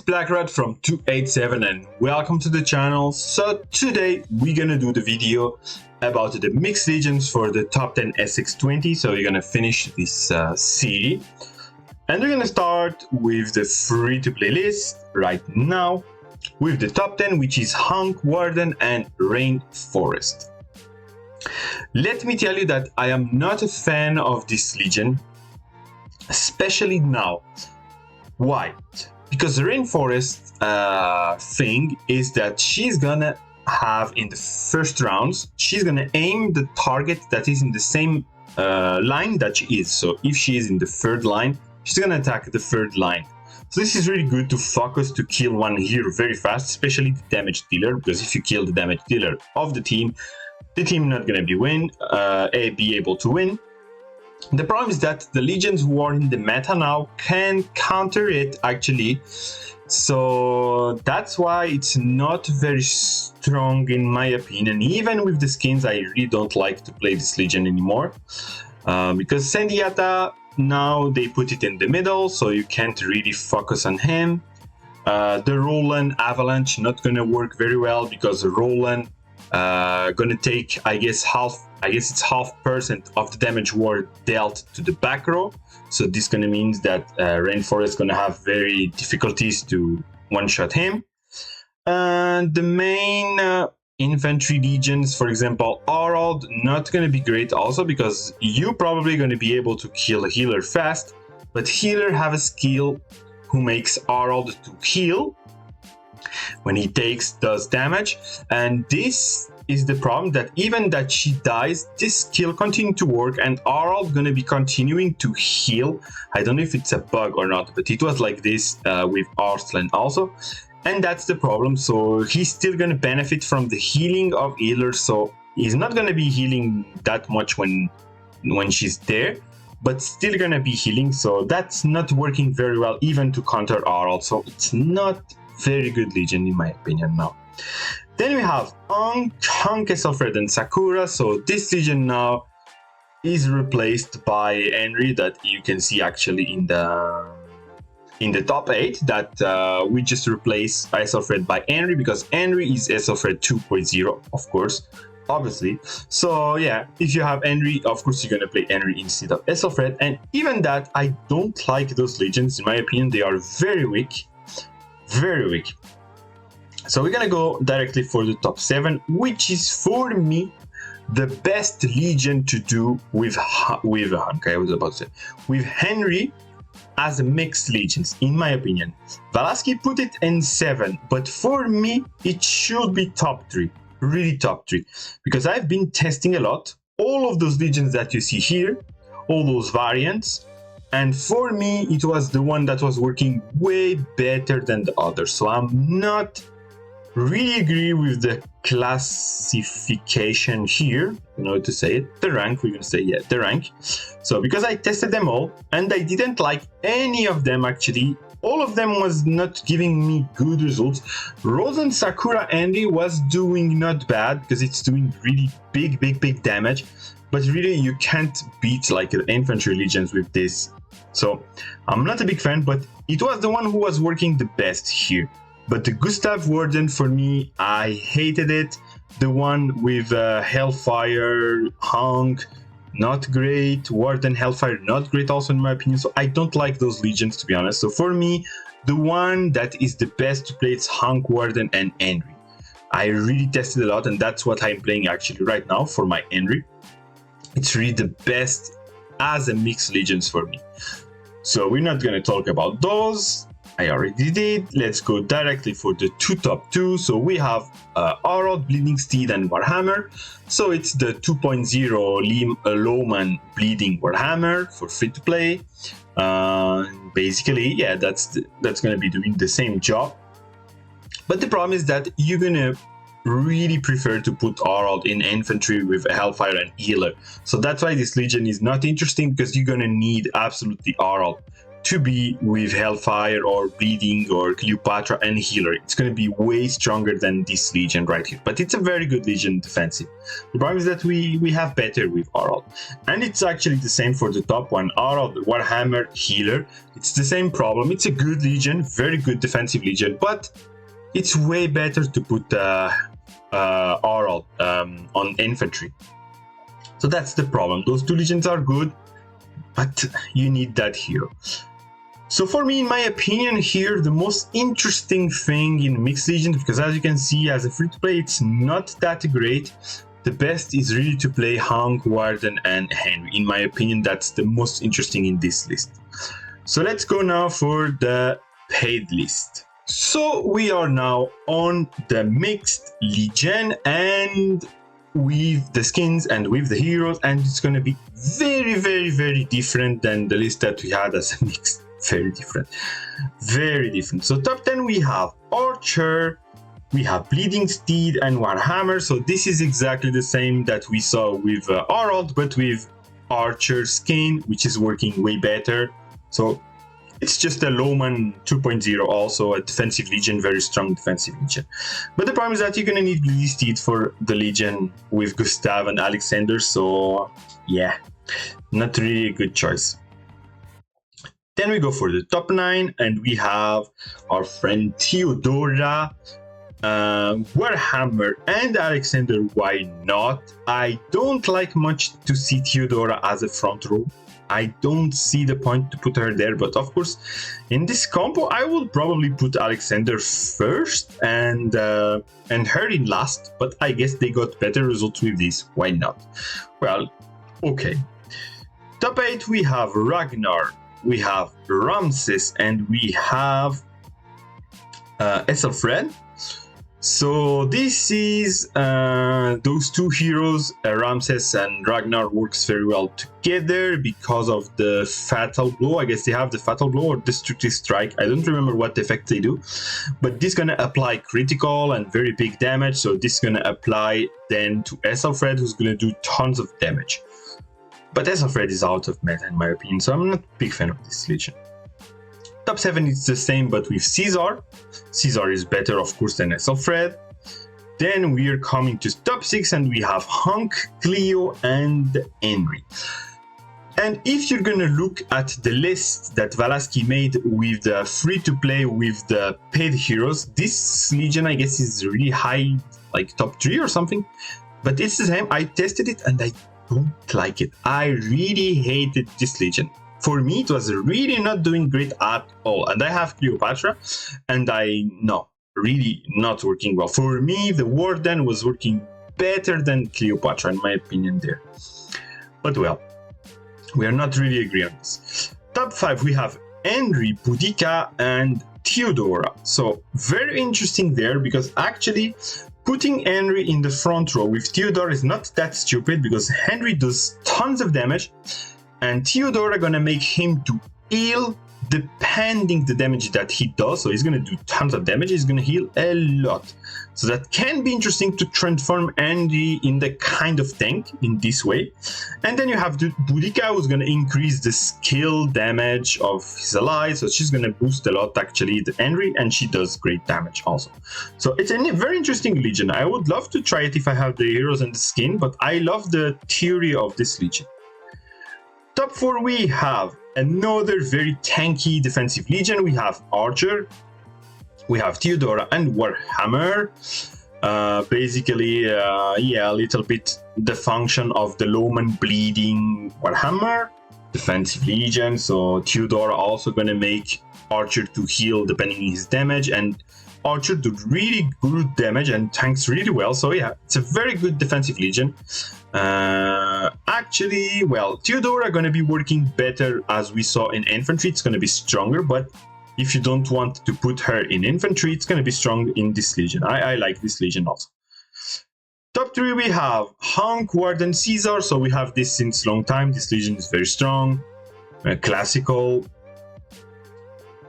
Blackrod from 287 and welcome to the channel. So today we're gonna do the video about the mixed legends for the top 10 Sx20. So we're gonna finish this series. And we're gonna start with the free-to-play list right now with the top 10, which is Hunk, Warden and Rainforest. Let me tell you that I am not a fan of this legion, especially now. Why? Because the Rainforest thing is that she's gonna have in the first rounds, she's gonna aim the target that is in the same line that she is. So if she is in the third line, she's gonna attack the third line. So this is really good to focus to kill one hero very fast, especially the damage dealer, because if you kill the damage dealer of the team not gonna be able to win. The problem is that the legions who are in the meta now can counter it actually, so that's why it's not very strong in my opinion. Even with the skins, I really don't like to play this legion anymore, because Sendiata, now they put it in the middle, so you can't really focus on him. The Roland Avalanche not gonna work very well because Roland gonna take, I guess it's half% of the damage ward dealt to the back row. So this gonna means that Rainforest gonna have very difficulties to one-shot him. And the main infantry legions, for example, Harald, not gonna be great also because you probably gonna be able to kill a healer fast, but healer have a skill who makes Harald to heal when he does damage, and this is the problem, that even that she dies, this skill continue to work and Harald gonna be continuing to heal. I don't know if it's a bug or not, but it was like this with Arslan also, and that's the problem. So he's still gonna benefit from the healing of healers, so he's not gonna be healing that much when she's there, but still gonna be healing. So that's not working very well even to counter Harald, so it's not very good legion in my opinion now. Then we have Hunk, Ethelfred and Sakura. So this legion now is replaced by Henry, that you can see actually in the top 8, that we just replace Ethelfred by Henry because Henry is Ethelfred 2.0, of course, obviously. So yeah, if you have Henry, of course you're gonna play Henry instead of Ethelfred. And even that, I don't like those legions. In my opinion, they are very weak. Very weak. So we're gonna go directly for the top 7, which is for me the best legion to do with Hunk. I was about to say with Henry as a mixed legions, in my opinion. Valaski put it in 7, but for me it should be top 3, really top 3, because I've been testing a lot all of those legions that you see here, all those variants. And for me, it was the one that was working way better than the others. So I'm not really agree with the classification here. You know how to say it? The rank, we're gonna say, yeah, the rank. So because I tested them all and I didn't like any of them actually. All of them was not giving me good results. Rose and Sakura Andy was doing not bad because it's doing really big damage. But really you can't beat like the infantry legions with this. So I'm not a big fan, but it was the one who was working the best here. But the Gustav Warden, for me, I hated it. The one with Hellfire, Hunk, not great. Warden, Hellfire, not great also in my opinion. So I don't like those legions, to be honest. So for me, the one that is the best to play is Hunk, Warden and Henry. I really tested a lot and that's what I'm playing actually right now for my Henry. It's really the best as a mixed legions for me. So we're not going to talk about those. I already did. Let's go directly for the top 2. So we have Harald, Bleeding Steed and Warhammer. So it's the 2.0 Lowman Bleeding Warhammer for free to play. Basically, yeah, that's going to be doing the same job. But the problem is that you're going to really prefer to put Harald in infantry with a Hellfire and healer. So that's why this legion is not interesting, because you're gonna need absolutely Harald to be with Hellfire or Bleeding or Cleopatra and Healer. It's going to be way stronger than this Legion right here. But it's a very good Legion defensive. The problem is that we have better with Harald. And it's actually the same for the top one. Harald, Warhammer, Healer. It's the same problem. It's a good Legion, very good defensive Legion. But it's way better to put Harald on infantry. So that's the problem. Those two Legions are good, but you need that hero. So for me, in my opinion here, the most interesting thing in Mixed Legions, because as you can see, as a free-to-play, it's not that great. The best is really to play Hunk, Warden, and Henry. In my opinion, that's the most interesting in this list. So let's go now for the paid list. So we are now on the Mixed Legion, and with the skins and with the heroes, and it's going to be very, very, very different than the list that we had as a mixed. Very different. Very different. So top 10 we have Archer, we have Bleeding Steed and Warhammer. So this is exactly the same that we saw with Harald, but with Archer skin, which is working way better. So it's just a Lowman 2.0, also a defensive Legion, very strong defensive Legion. But the problem is that you're going to need Bleeding Steed for the Legion with Gustav and Alexander. So yeah, not really a good choice. Then we go for the top 9, and we have our friend Theodora, Warhammer, and Alexander. Why not? I don't like much to see Theodora as a front row. I don't see the point to put her there, but of course, in this combo, I will probably put Alexander first and her in last. But I guess they got better results with this. Why not? Well, okay. Top 8, we have Ragnar. We have Ramses, and we have Ethelfred. So this is those two heroes, Ramses and Ragnar, works very well together because of the Fatal Blow. I guess they have the Fatal Blow or Destructive Strike. I don't remember what effect they do, but this is going to apply critical and very big damage. So this is going to apply then to Ethelfred, who's going to do tons of damage. But Ethelfred is out of meta in my opinion, so I'm not a big fan of this Legion. Top 7 is the same, but with Caesar. Caesar is better, of course, than Ethelfred. Then we are coming to top 6, and we have Hunk, Cleo, and Henry. And if you're gonna look at the list that Valaski made with the free-to-play with the paid heroes, this Legion, I guess, is really high, like top 3 or something. But it's the same. I tested it, and I don't like it. I really hated this Legion. For me, it was really not doing great at all. And I have Cleopatra, and really not working well. For me, the Warden was working better than Cleopatra, in my opinion there. But well, we are not really agreeing on this. Top 5, we have Henry, Boudica, and Theodora. So very interesting there, because actually putting Henry in the front row with Theodora is not that stupid, because Henry does tons of damage, and Theodora gonna make him to heal depending the damage that he does. So he's gonna do tons of damage, he's gonna heal a lot. So that can be interesting to transform Henry in the kind of tank in this way. And then you have the Boudica, who's gonna increase the skill damage of his allies. So she's gonna boost a lot actually the Henry, and she does great damage also. So it's a very interesting Legion. I would love to try it if I have the heroes and the skin, but I love the theory of this Legion. Top 4, we have another very tanky defensive Legion. We have Archer, we have Theodora, and Warhammer. Basically, a little bit the function of the Lowman Bleeding Warhammer defensive Legion. So Theodora also gonna make Archer to heal depending on his damage, and Archer do really good damage and tanks really well. So yeah, it's a very good defensive Legion. Actually, well, Theodora gonna be working better as we saw in infantry. It's gonna be stronger, but if you don't want to put her in infantry, it's gonna be strong in this Legion. I like this Legion also. Top 3, we have Hunk, Warden, Caesar. So we have this since long time. This Legion is very strong, classical.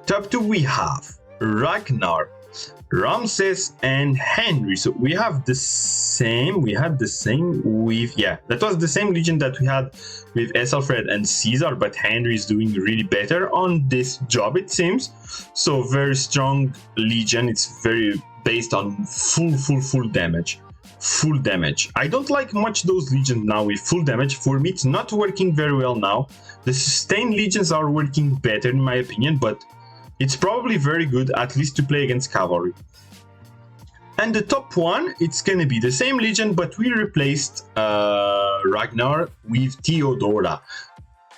Top 2, we have Ragnar. Ramses and Henry. So we have the same, yeah, that was the same legion that we had with Ethelfred and Caesar, but Henry is doing really better on this job, it seems. So very strong legion. It's very based on full damage. Full damage. I don't like much those legions now with full damage. For me, it's not working very well now. The sustained legions are working better in my opinion, but it's probably very good, at least to play against cavalry. And the top one, it's gonna be the same legion, but we replaced Ragnar with Theodora.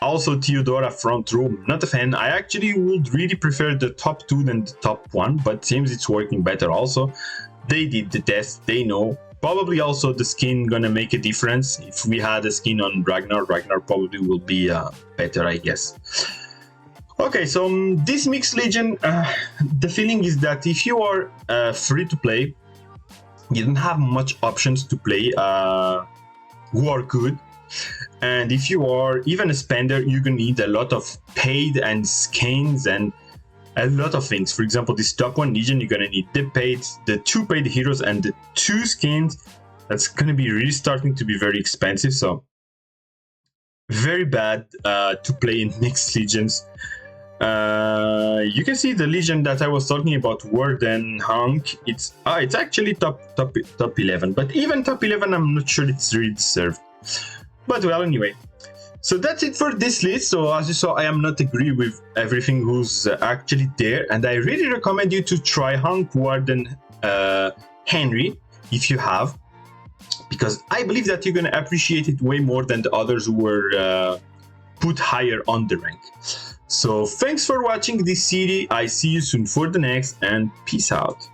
Also Theodora front row, not a fan. I actually would really prefer the top two than the top one, but seems it's working better also. They did the test, they know. Probably also the skin gonna make a difference. If we had a skin on Ragnar probably will be better, I guess. Okay, so this mixed legion, the feeling is that if you are free to play, you don't have much options to play who are good. And if you are even a spender, you're gonna need a lot of paid and skins and a lot of things. For example, this top one legion, you're gonna need the 2 paid heroes and the 2 skins. That's gonna be really starting to be very expensive. So very bad to play in mixed legions. You can see the legion that I was talking about, Warden Hunk. It's actually top 11, but even top 11 I'm not sure it's really deserved. But well, anyway, so that's it for this list. So as you saw, I am not agree with everything who's actually there, and I really recommend you to try Hunk, Warden, Henry if you have, because I believe that you're gonna appreciate it way more than the others who were put higher on the rank. So thanks for watching this series. I see you soon for the next, and peace out.